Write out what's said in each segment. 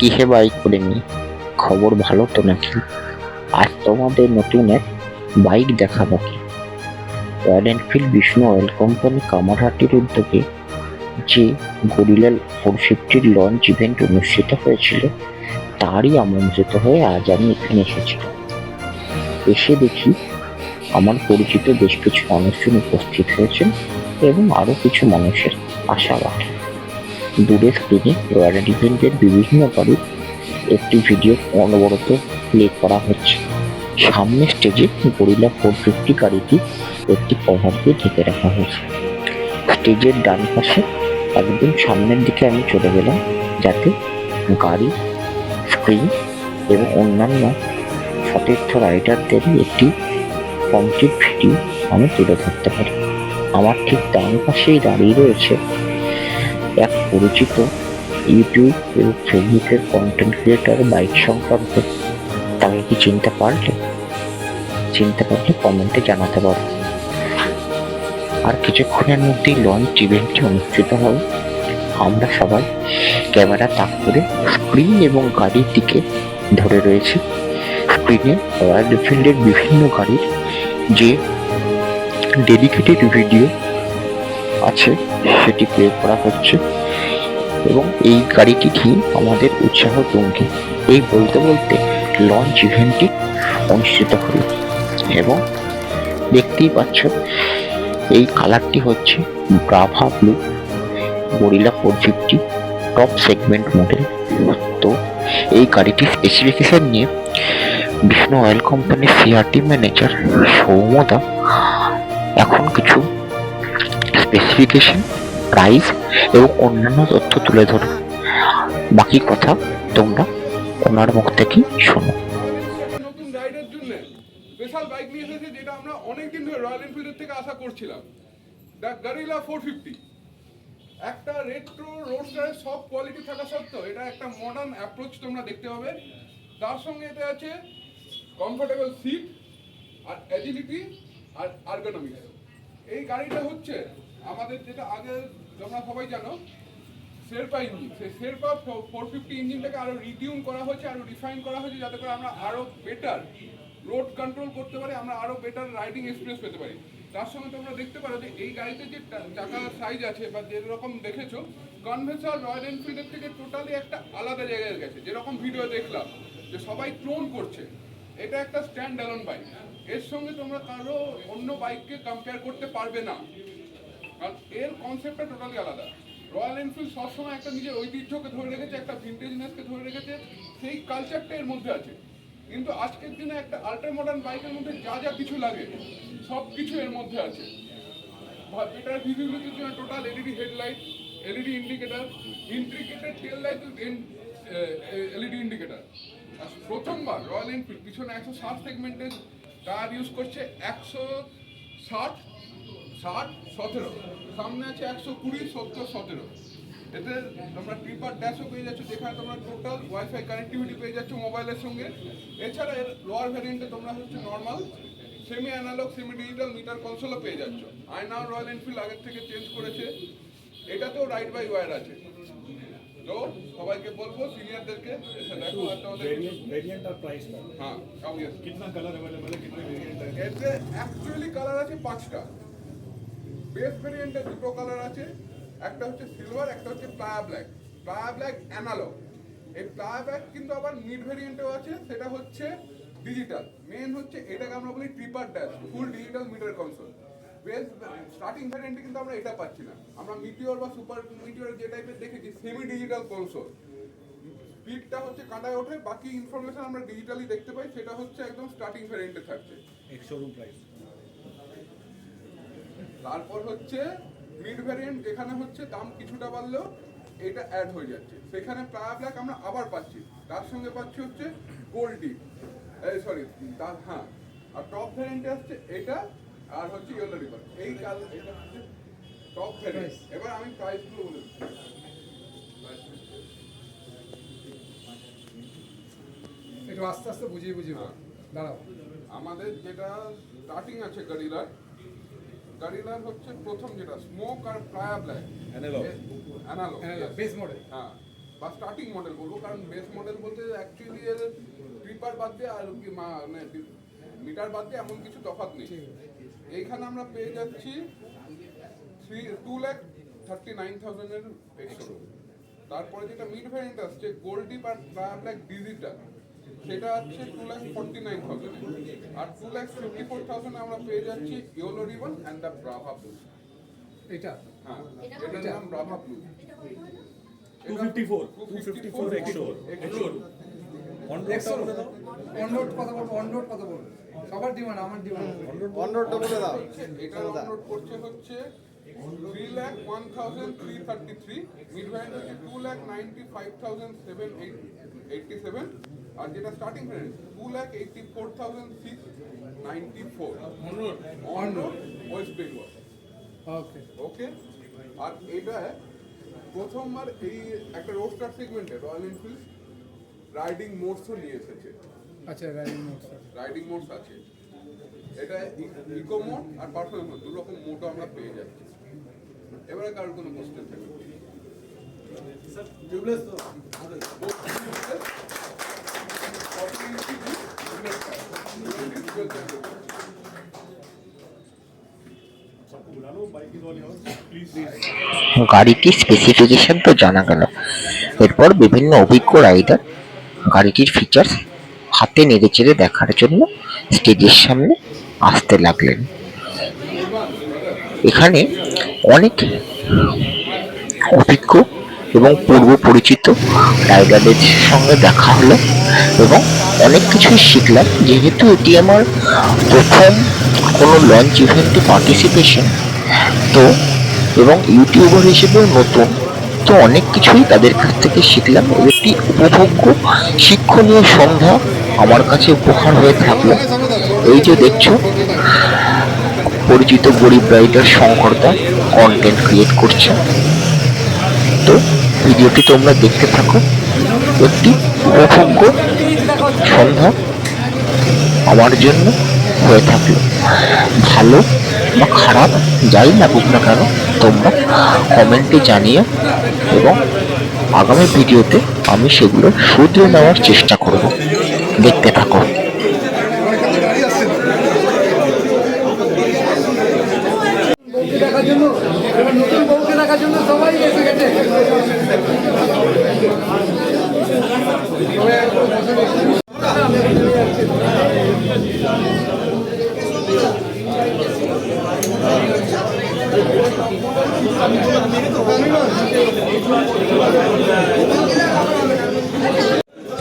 কি হে বাইক প্রেমী, খবর ভালো তো নাকি? আজ তোমাদের নতুন এক বাইক দেখাবো কি। Royal Enfield Bishnu oil company কামারহাটির উদ্যোগে যে গরিলা 450 লঞ্চ ইভেন্ট অনুষ্ঠিত হয়েছিল, তারই আমন্ত্রিত হয়ে আজ আমি এখানে এসেছিলাম। এসে দেখি আমার পরিচিত বেশ কিছু মানুষজন উপস্থিত হয়েছেন এবং আরো কিছু মানুষের আশাবাদ। দূরে স্ক্রিনে রয়্যাল এনফিল্ডের বিভিন্ন গাড়ির একটি ভিডিও অনবরত প্লে করা হচ্ছে। সামনে স্টেজে গরিলা 450 গাড়িটি একটি কভার দিয়ে ঢেকে রাখা হয়েছে। স্টেজের ডান পাশে একদম সামনের দিকে আমি চলে গেলাম, যাতে গাড়ি, স্ক্রিন এবং অন্যান্য সতীর্থ রাইডারদের একটি কমপ্লিট ভিডিও আমি তুলে ধরতে পারি। আমার ঠিক ডান পাশেই দাঁড়িয়ে রয়েছে এক পরিচিত ইউটিউব এবং ফেসবুকের কন্টেন্ট ক্রিয়েটর বাইক সংক্রান্ত। তাকে কি চিনতে পারলে কমেন্টে জানাতে পারো। আর কিছুক্ষণের মধ্যেই লঞ্চ ইভেন্টটি অনুষ্ঠিত হবে। আমরা সবাই ক্যামেরা তাক করে স্ক্রিন এবং গাড়ির দিকে ধরে রয়েছি। স্ক্রিনে রয়্যাল এনফিল্ডের বিভিন্ন গাড়ির যে ডেডিকেটেড ভিডিও আছে সেটি প্লে করা হচ্ছে এবং এই গাড়িটি নিয়ে আমাদের উৎসাহ তুঙ্গে। এই বলতে বলতে লঞ্চ ইভেন্টটি অনুষ্ঠিত হলো এবং দেখতেই পাচ্ছ এই কালারটি হচ্ছে Brava blue Guerrilla 450 top segment model. তো এই গাড়িটির স্পেসিফিকেশন নিয়ে বিষ্ণু অয়েল কোম্পানির সিআরটি ম্যানেজার সৌমদা এখন কিছু স্পেসিফিকেশন, প্রাইস এবং অন্যান্য তথ্য তুলে ধরো। বাকি কথা তোমরা ওনার মুখ থেকেই শোনো। নতুন রাইডের জন্য স্পেশাল বাইক নিয়ে এসেছে, যেটা আমরা অনেকদিন ধরে রয়্যাল এনফিল্ডের থেকে আশা করছিলাম। দ্য গরিলা 450 একটা রেট্রো রোডস্টারের সব কোয়ালিটি থাকা সত্ত্বেও এটা একটা মডার্ন অ্যাপ্রোচ তোমরা দেখতে পাবে। তার সঙ্গে এতে আছে কমফোর্টেবল সিট আর এজিলিটি আর আর্গোনমিক্স। এই গাড়িটা হচ্ছে আমাদের যেটা আগে তোমরা সবাই জানো শেরপা ইঞ্জিন, সেই শেরপা 450 ইঞ্জিনটাকে আরো রিটিউন করা হয়েছে, আরো রিফাইন করা হয়েছে, যাতে করে আমরা আরো বেটার রোড কন্ট্রোল করতে পারি, আমরা আরো বেটার রাইডিং এক্সপিরিয়েন্স পেতে পারি। তার সঙ্গে তোমরা দেখতে পারো যে এই গাড়িতে যে চাকার সাইজ আছে বা যেরকম দেখেছো, কনভেনশনাল রয়্যাল এনফিল্ডের থেকে টোটালি একটা আলাদা জায়গায় গেছে। যেরকম ভিডিও দেখলাম যে সবাই ক্লোন করছে, এটা একটা স্ট্যান্ড অ্যালোন বাইক। এর সঙ্গে তোমরা কারো অন্য বাইককে কম্পেয়ার করতে পারবে না, কারণ এর কনসেপ্টটা টোটালি আলাদা। রয়্যাল এনফিল্ড সবসময় একটা নিজের ঐতিহ্যকে ধরে রেখেছে, একটা ভিন্টেজনেসকে ধরে রেখেছে, সেই কালচারটা এর মধ্যে আছে। কিন্তু আজকের দিনে একটা আল্ট্রা মডার্ন বাইকের মধ্যে যা যা কিছু লাগে সব কিছু এর মধ্যে আছে। এটার ভিজিবিলিটির জন্য total LED headlight, LED indicator, integrated tail light, LED indicator. আর প্রথমবার রয়্যাল এনফিল্ড পিছনে 160 সেগমেন্টের টায়ার ইউজ করছে, 160 60 17, সামনে আছে 120 70 17। এতে তোমরা ট্রিপার ড্যাশও পেয়ে যাচ্ছ, যেখানে তোমরা টোটাল ওয়াইফাই কানেক্টিভিটি পেয়ে যাচ্ছ মোবাইলের সঙ্গে। এছাড়া এর লোয়ার ভ্যারিয়েন্টে তোমরা হচ্ছে normal semi analog semi digital meter কনসোলও পেয়ে যাচ্ছ। আয়নাও রয়্যাল এনফিল্ড আগের থেকে চেঞ্জ করেছে, এটাতেও রাইড বাই ওয়্যার আছে। তো সবাইকে বলবো সিনিয়রদেরকে এসে দেখো। वेरिएंट और प्राइस का হ্যাঁ, कितना कलर अवेलेबल है, कितने वेरिएंट है? এতে অ্যাকচুয়ালি কালার আছে 5টা। বেস ভেরিয়েন্টে দুটো কালার আছে, একটা হচ্ছে সিলভার, একটা হচ্ছে playa black. Playa black analogue. এই প্লায়া ব্ল্যাক কিন্তু আবার মিড ভেরিয়েন্টেও আছে, সেটা হচ্ছে ডিজিটাল। মেন হচ্ছে এটাকে আমরা বলি tripper dash, full digital meter console. Base starting ভ্যারিয়েন্টে কিন্তু আমরা এটা পাচ্ছি না, আমরা মিটিওর বা সুপার মিটিওর যে টাইপের দেখেছি সেমি ডিজিটাল কনসোল। স্পিডটা হচ্ছে কাঁটায় ওঠে, বাকি ইনফরমেশন আমরা ডিজিটালি দেখতে পাই, সেটা হচ্ছে একদম স্টার্টিং ভ্যারিয়েন্টে থাকছে। एक शोरूम प्राइस তারপর হচ্ছে মিড ভ্যারিয়েন্ট, যেখানে হচ্ছে দাম কিছুটা বাড়লেও এটা অ্যাড হয়ে যাচ্ছে, সেখানে প্লায়া ব্ল্যাক আমরা আবার পাচ্ছি, তার সঙ্গে পাচ্ছি হচ্ছে গোল্ড ডিপ, সরি তার হ্যাঁ। আর টপ ভ্যারিয়েন্টে আসছে এটা আর হচ্ছে ইয়েলো রিভার। এই কালার এটা হচ্ছে টপ ভ্যারিয়েন্ট। এবার আমি প্রাইসগুলো বলে দিচ্ছি। একটু আস্তে আস্তে বুঝিয়ে দাঁড়াও। আমাদের যেটা স্টার্টিং আছে গরিলার হচ্ছে প্রথম যেটা স্মোক আর Playa black Analog. Analog base model. হ্যাঁ, বা স্টার্টিং মডেল বলবো, কারণ বেস মডেল বলতে অ্যাকচুয়ালি এর ট্রিপার বাদ দিয়ে আর কি মানে মিটার বাদ দিয়ে এমন কিছু তফাৎ নেই। এইখানে আমরা পেয়ে যাচ্ছি 2,39,000 এর এক্সট্রা। তারপরে যেটা মিড ভ্যারিয়েন্ট আসছে গোল্ড ডিপ আর ব্ল্যাক ডিজিটাল, সেটা হচ্ছে 2,49,000 আর 2,54,000 আমরা পেয়ে যাচ্ছি yellow ribbon and the ব্রাভা blue. এটা হ্যাঁ, এটার নাম ব্রাভা ব্লু। 254 এক্সোর অন অনলোড কথা বলবো, অনলোড কথা বলবো, সবার ডিমান্ড, আমার ডিমান্ড। এটার অনলোড করছে হচ্ছে 3,01,333, মিড ভ্যারিয়েন্ট হচ্ছে 2,95,787, আর যেটা স্টার্টিং ভ্যারিয়েন্ট 2,84,694 অনলোড ওয়েস্ট বেঙ্গল। ওকে ওকে, আর এটা প্রথমবার এই একটা রোস্টার সেগমেন্টে রয়্যাল এনফিল্ড রাইডিং মোডসও নিয়ে এসেছে। আচ্ছা, রাইডিং মোড রাইডিং মোডস আছে, এটা ইকো মোড আর পারফরমেন্স মোড, দু রকম মোডও আমরা পেয়ে যাচ্ছি। এবারে কারোর কোনো কোশ্চেন থাকবে? গাড়িটির স্পেসিফিকেশন তো জানা গেল, এরপর বিভিন্ন অভিজ্ঞ রাইডার গাড়িটির ফিচার্স হাতে নেড়ে চেড়ে দেখার জন্য স্টেজের সামনে আসতে লাগলেন। এখানে অনেক অভিজ্ঞ এবং পূর্ব পরিচিত রাইডারদের সঙ্গে দেখা হলো এবং অনেক কিছুই শিখলাম, যেহেতু এটি আমার প্রথম কোনো লঞ্চ ইভেন্টে পার্টিসিপেশন, তো এবং ইউটিউবার হিসেবেও নতুন, তো অনেক কিছুই তাদের কাছ থেকে শিখলাম। একটি উপভোগ্য শিক্ষণীয় সন্ধ্যা আমার কাছে উপহার হয়ে থাকলো। এই যে দেখছো, পরিচিত গরিব রাইডার শঙ্করদা কন্টেন্ট ক্রিয়েট করছে, তো ভিডিওটি তোমরা দেখতে থাকো। একটি উপভোগ্য সন্ধ্যা আমার জন্য হয়ে থাকলো। ভালো বা খারাপ যাই লাগুক না কেন, তোমরা কমেন্টে জানিও এবং আগামী ভিডিওতে আমি সেগুলো শুধরে নেওয়ার চেষ্টা করব। দেখতে থাকো। দেখার জন্য, নতুন বউকে দেখার জন্য সবাই এসে গেছে।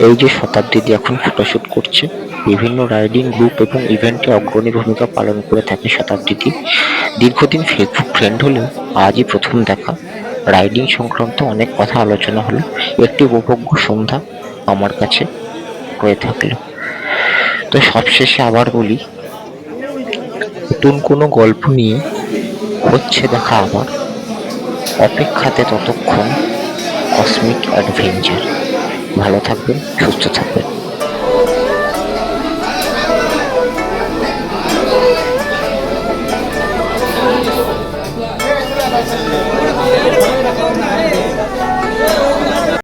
এই যে শতাব্দীদি এখন ফটোশুট করছে, বিভিন্ন রাইডিং গ্রুপ এবং ইভেন্টে অগ্রণী ভূমিকা পালন করে থাকে শতাব্দীদি। দীর্ঘদিন ফেসবুক ফ্রেন্ড হলেও আজই প্রথম দেখা। রাইডিং সংক্রান্ত অনেক কথা আলোচনা হলো, একটি উপভোগ্য সন্ধ্যা আমার কাছে হয়ে থাকলো। তো সবশেষে আবার বলি, নতুন কোনো গল্প নিয়ে হচ্ছে দেখা আবার। অপেক্ষাতে ততক্ষণ কসমিক অ্যাডভেঞ্চার। ভালো থাকবেন, সুস্থ থাকবেন।